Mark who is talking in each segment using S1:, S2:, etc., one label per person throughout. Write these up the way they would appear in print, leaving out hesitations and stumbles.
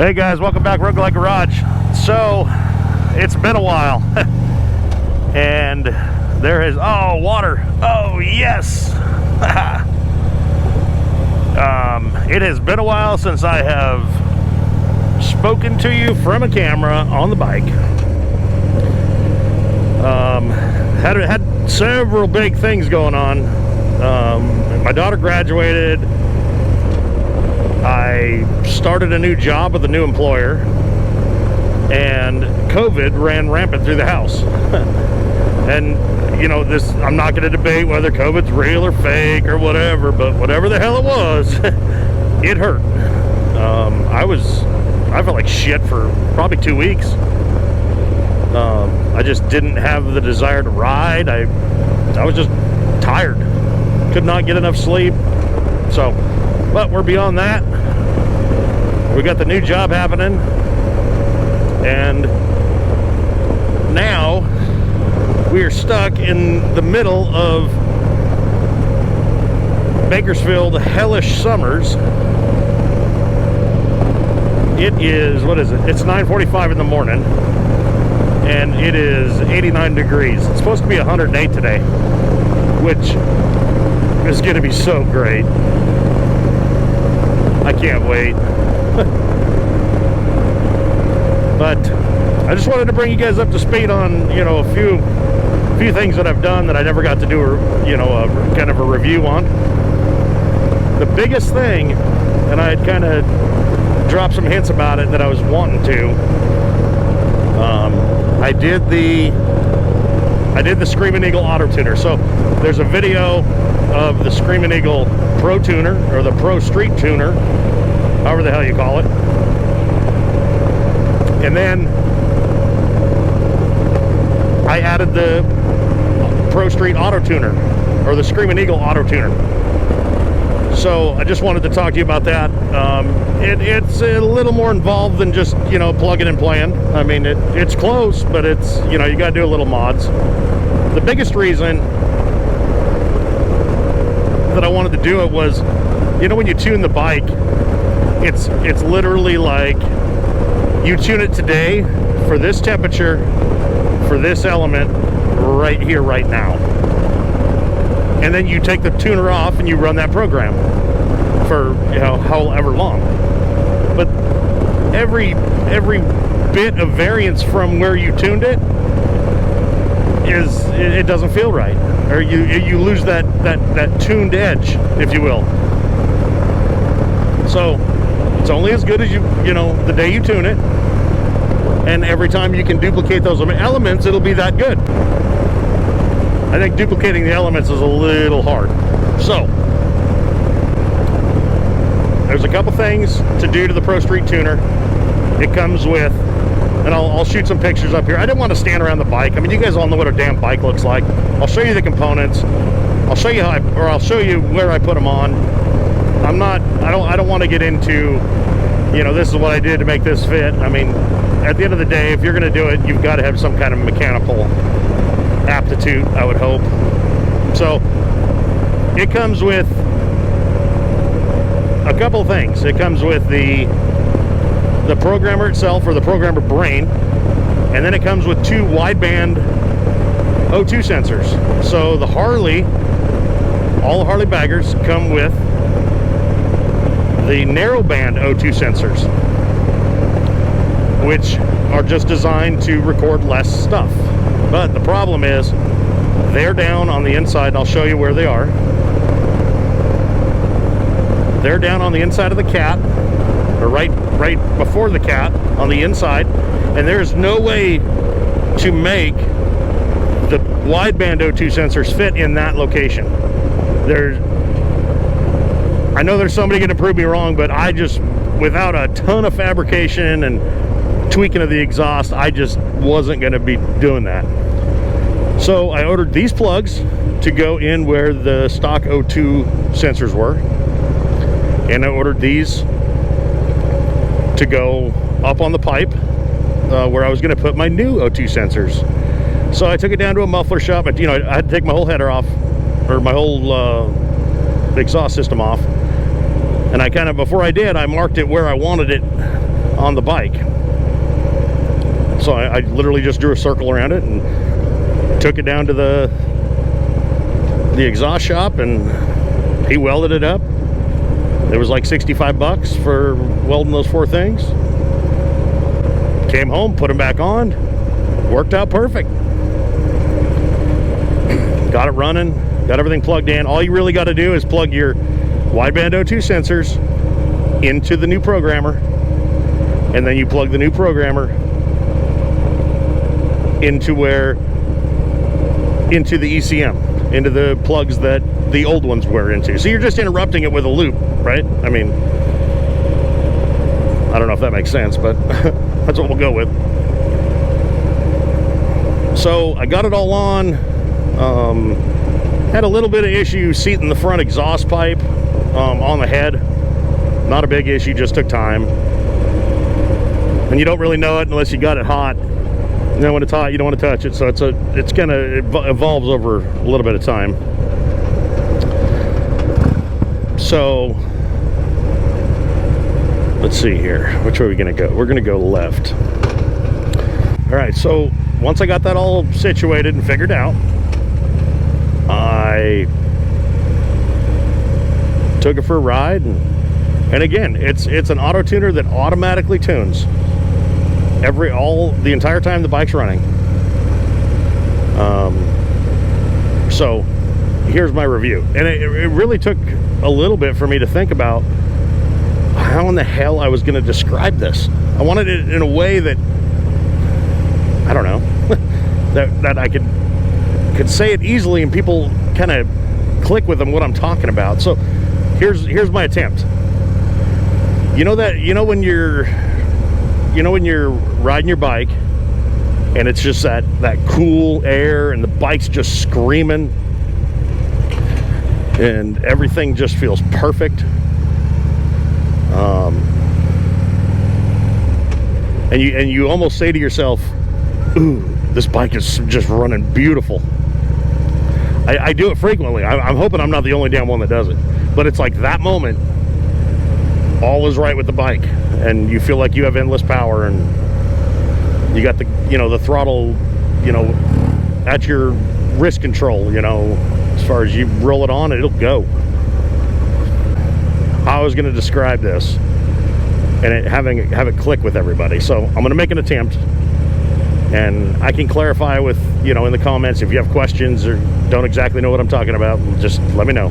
S1: Hey guys, welcome back, Roguelike Garage. So, it's been a while, and there is, oh, water, oh yes! It has been a while since I have spoken to you from a camera on the bike. Had several big things going on. My daughter graduated. I started a new job with a new employer, and COVID ran rampant through the house. And you know, this, I'm not going to debate whether COVID's real or fake or whatever, but whatever the hell it was, it hurt. I felt like shit for probably 2 weeks. I just didn't have the desire to ride. I was just tired. Could not get enough sleep. So, but we're beyond that. We got the new job happening, and now we are stuck in the middle of Bakersfield hellish summers. It is, what is it? It's 9:45 in the morning, and it is 89 degrees. It's supposed to be 108 today, which is going to be so great. I can't wait. But I just wanted to bring you guys up to speed on, you know, a few things that I've done that I never got to do, you know, kind of a review on. The biggest thing, and I had kind of dropped some hints about it that I was wanting to. I did the Screamin Eagle Auto Tuner. So there's a video of the Screamin Eagle Pro Tuner, or the Pro Street Tuner, however the hell you call it. And then I added the Pro Street Auto Tuner, or the Screamin Eagle Auto Tuner. So I just wanted to talk to you about that. It's a little more involved than just, you know, plugging and playing. I mean, it's close, but it's, you know, you got to do a little mods. The biggest reason that I wanted to do it was, you know, when you tune the bike, it's literally like you tune it today for this temperature, for this element, right here, right now. And then you take the tuner off and you run that program for, you know, however long. But every bit of variance from where you tuned it it doesn't feel right, or you lose that tuned edge, if you will. So it's only as good as you know the day you tune it, and every time you can duplicate those elements, it'll be that good. I think duplicating the elements is a little hard. So there's a couple things to do to the Pro Street Tuner. It comes with, and I'll shoot some pictures up here. I didn't want to stand around the bike. I mean, you guys all know what a damn bike looks like. I'll show you the components. I'll show you I'll show you where I put them on. I don't want to get into, you know, this is what I did to make this fit. I mean, at the end of the day, if you're going to do it, you've got to have some kind of mechanical aptitude, I would hope. So it comes with a couple of things. It comes with the programmer itself, or the programmer brain, and then it comes with two wideband O2 sensors. So the Harley, all the Harley baggers come with the narrowband O2 sensors, which are just designed to record less stuff. But the problem is they're down on the inside, and I'll show you where they are. They're down on the inside of the cat, or right before the cat on the inside, and there's no way to make the wideband O2 sensors fit in that location. I know there's somebody going to prove me wrong, but I just, without a ton of fabrication and tweaking of the exhaust, I just wasn't going to be doing that. So I ordered these plugs to go in where the stock O2 sensors were, and I ordered these to go up on the pipe where I was going to put my new O2 sensors. So I took it down to a muffler shop. You know, I had to take my whole header off, or my whole exhaust system off, and I kind of, before I did, I marked it where I wanted it on the bike. So I literally just drew a circle around it and took it down to the exhaust shop, and he welded it up. It was like 65 bucks for welding those 4 things. Came home, put them back on, worked out perfect. Got it running, got everything plugged in. All you really got to do is plug your wideband O2 sensors into the new programmer, and then you plug the new programmer into the ECM, into the plugs that the old ones were into. So you're just interrupting it with a loop, right? I mean, I don't know if that makes sense, but that's what we'll go with. So I got it all on. Had a little bit of issue seating the front exhaust pipe on the head. Not a big issue, just took time. And you don't really know it unless you got it hot. You know, when it's hot, you don't want to touch it. So it evolves over a little bit of time. So let's see here. Which way are we going to go? We're going to go left. All right. So once I got that all situated and figured out, I took it for a ride, and again, it's an auto tuner that automatically tunes the entire time the bike's running. So here's my review, and it really took a little bit for me to think about how in the hell I was going to describe this. I wanted it in a way that, I don't know, that I could say it easily and people kind of click with them what I'm talking about. So here's my attempt. You know when you're riding your bike and it's just that cool air and the bike's just screaming and everything just feels perfect. And you almost say to yourself, ooh, this bike is just running beautiful. I do it frequently. I'm hoping I'm not the only damn one that does it. But it's like that moment, all is right with the bike, and you feel like you have endless power, and you got the throttle, at your wrist control, as far as you roll it on, it'll go. I was going to describe this and have it click with everybody. So I'm going to make an attempt. And I can clarify with, in the comments if you have questions or don't exactly know what I'm talking about, just let me know.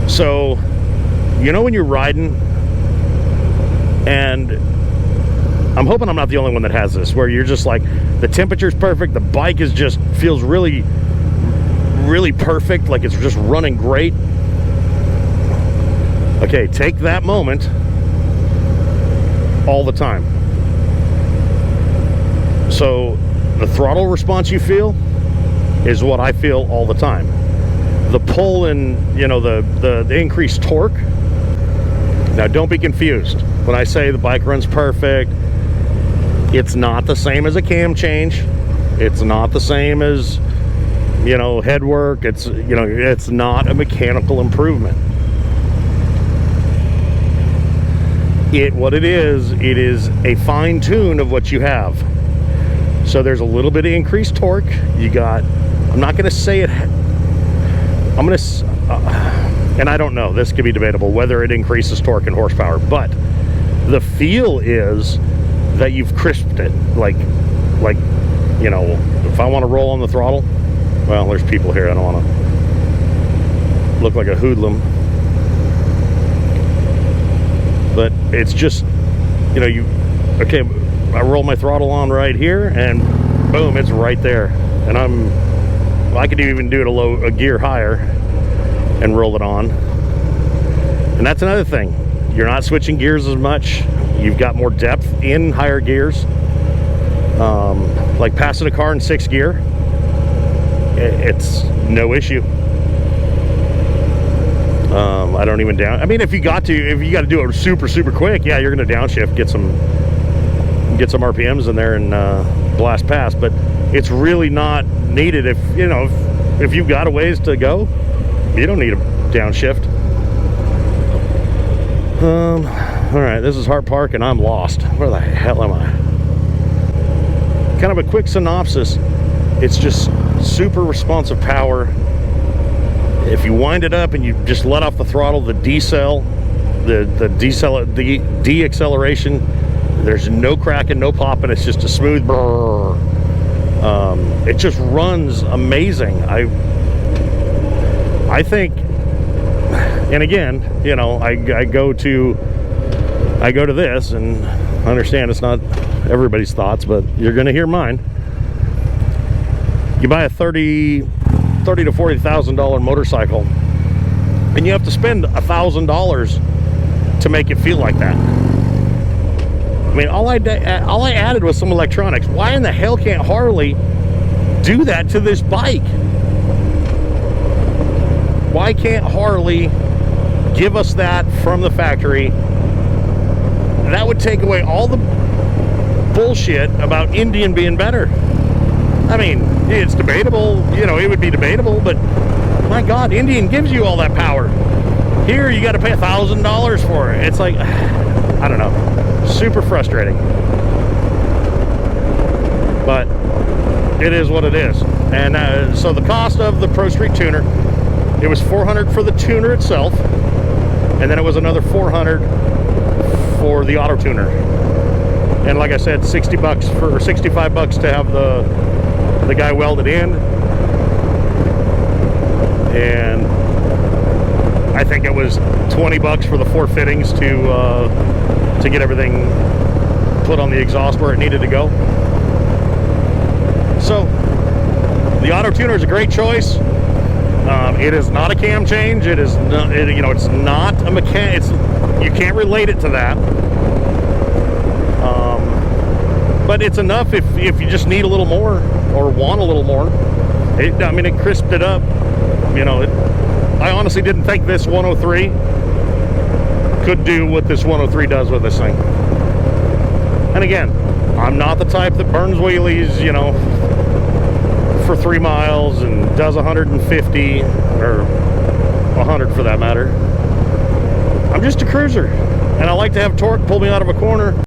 S1: So, when you're riding, and I'm hoping I'm not the only one that has this, where you're just like, the temperature's perfect, the bike feels really, really perfect, like it's just running great. Okay, take that moment all the time. So the throttle response you feel is what I feel all the time. The pull and the increased torque. Now don't be confused. When I say the bike runs perfect, it's not the same as a cam change. It's not the same as head work. It's not a mechanical improvement. What it is a fine tune of what you have. So there's a little bit of increased torque. I'm not going to say it. I'm going to, and I don't know, this could be debatable whether it increases torque and horsepower, but the feel is that you've crisped it. Like, if I want to roll on the throttle, well, there's people here. I don't want to look like a hoodlum. But it's just, okay, I roll my throttle on right here, and boom, it's right there. And I could even do it a gear higher and roll it on. And that's another thing. You're not switching gears as much. You've got more depth in higher gears. Like passing a car in 6th gear, it's no issue. I don't even I mean, if you got to do it super, super quick, yeah, you're going to downshift, get some RPMs in there and blast past, but it's really not needed. If you've got a ways to go, you don't need a downshift. All right, this is Hart Park and I'm lost. Where the hell am I? Kind of a quick synopsis. It's just super responsive power. If you wind it up and you just let off the throttle, the deacceleration, there's no cracking, no popping. It's just a smooth brrr. It just runs amazing. I think, and again, you know, I go to this, and I understand it's not everybody's thoughts, but you're going to hear mine. You buy a $30,000 to $40,000 motorcycle, and you have to spend $1,000 to make it feel like that. I mean, all I added was some electronics. Why in the hell can't Harley do that to this bike? Why can't Harley give us that from the factory? That would take away all the bullshit about Indian being better. I mean, it's debatable, you know, it would be debatable, but my God, Indian gives you all that power. Here, you got to pay $1,000 for it. It's like, I don't know, super frustrating. But it is what it is. And so the cost of the Pro Street Tuner, it was $400 for the tuner itself, and then it was another $400 for the auto tuner. And like I said, $65 to have the guy welded in, and I think it was $20 for the 4 fittings to get everything put on the exhaust where it needed to go. So the auto tuner is a great choice. It is not a cam change. It is not, you know, it's not a mechanic. You can't relate it to that. But it's enough if you just need a little more or want a little more. I mean, it crisped it up. You know, I honestly didn't think this 103 could do what this 103 does with this thing. And again, I'm not the type that burns wheelies, you know, for 3 miles and does 150 or 100 for that matter. I'm just a cruiser, and I like to have torque pull me out of a corner.